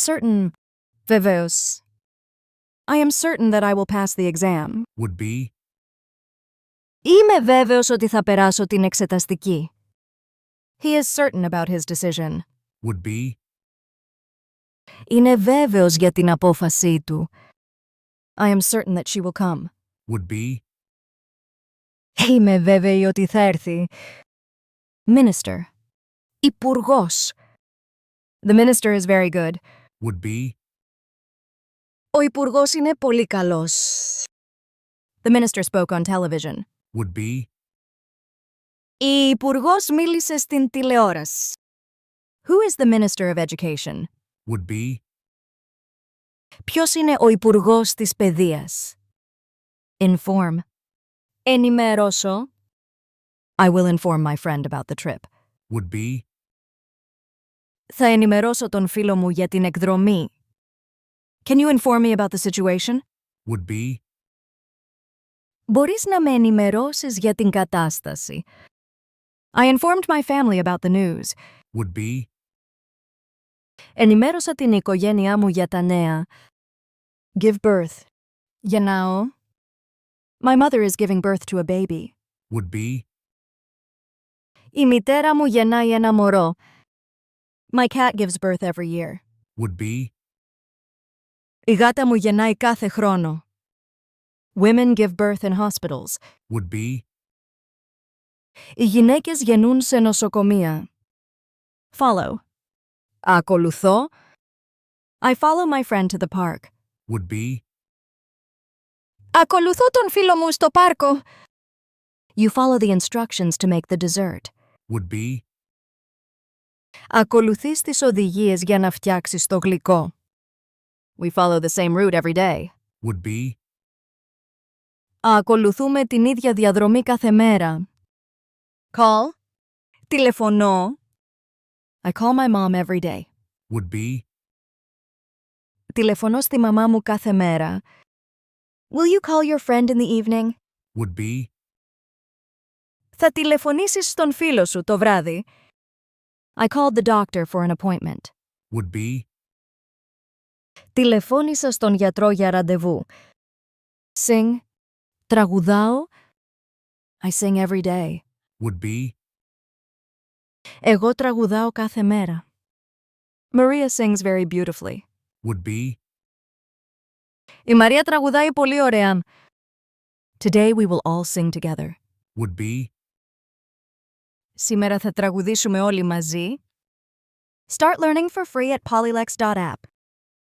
certain, βέβαιος. I am certain that I will pass the exam. Would be. Είμαι βέβαιος ότι θα περάσω την εξεταστική. He is certain about his decision. Would be. Είναι βέβαιος για την απόφασή του. I am certain that she will come. Would be. Είμαι βέβαιη ότι θα έρθει. Minister. Υπουργός. The minister is very good. Would be. Ο υπουργός είναι πολύ καλός. The minister spoke on television. Would be. Η υπουργός μίλησε στην τηλεόραση. Who is the minister of education? Would be. Ποιος είναι ο υπουργός της παιδείας? Inform. Ενημερώσω. I will inform my friend about the trip. Would be. Θα ενημερώσω τον φίλο μου για την εκδρομή. Can you inform me about the situation? Would be. Μπορείς να με ενημερώσεις για την κατάσταση. I informed my family about the news. Would be. Ενημέρωσα την οικογένειά μου για τα νέα. Give birth. Γεννάω. My mother is giving birth to a baby. Would be. Η μητέρα μου γεννάει ένα μωρό. My cat gives birth every year. Would be. Η γάτα μου γεννάει κάθε χρόνο. Women give birth in hospitals. Would be. Οι γυναίκες γεννούν σε νοσοκομεία. Follow. Ακολουθώ. I follow my friend to the park. Would be. Ακολουθώ τον φίλο μου στο πάρκο. You follow the instructions to make the dessert. Would be. Ακολουθείς τις οδηγίες για να φτιάξεις το γλυκό. We follow the same route every day. Would be. Ακολουθούμε την ίδια διαδρομή κάθε μέρα. Call. Τηλεφωνώ. I call my mom every day. Would be. Τηλεφωνώ στη μαμά μου κάθε μέρα. Will you call your friend in the evening? Would be. Θα τηλεφωνήσεις στον φίλο σου το βράδυ. I called the doctor for an appointment. Would be. Τηλεφώνησα στον γιατρό για ραντεβού. Sing. Τραγουδάω. I sing every day. Would be. Εγώ τραγουδάω κάθε μέρα. Maria sings very beautifully. Would be. Η Μαρία τραγουδάει πολύ ωραία. Today we will all sing together. Would be. Σήμερα θα τραγουδήσουμε όλοι μαζί. Start learning for free at polylex.app.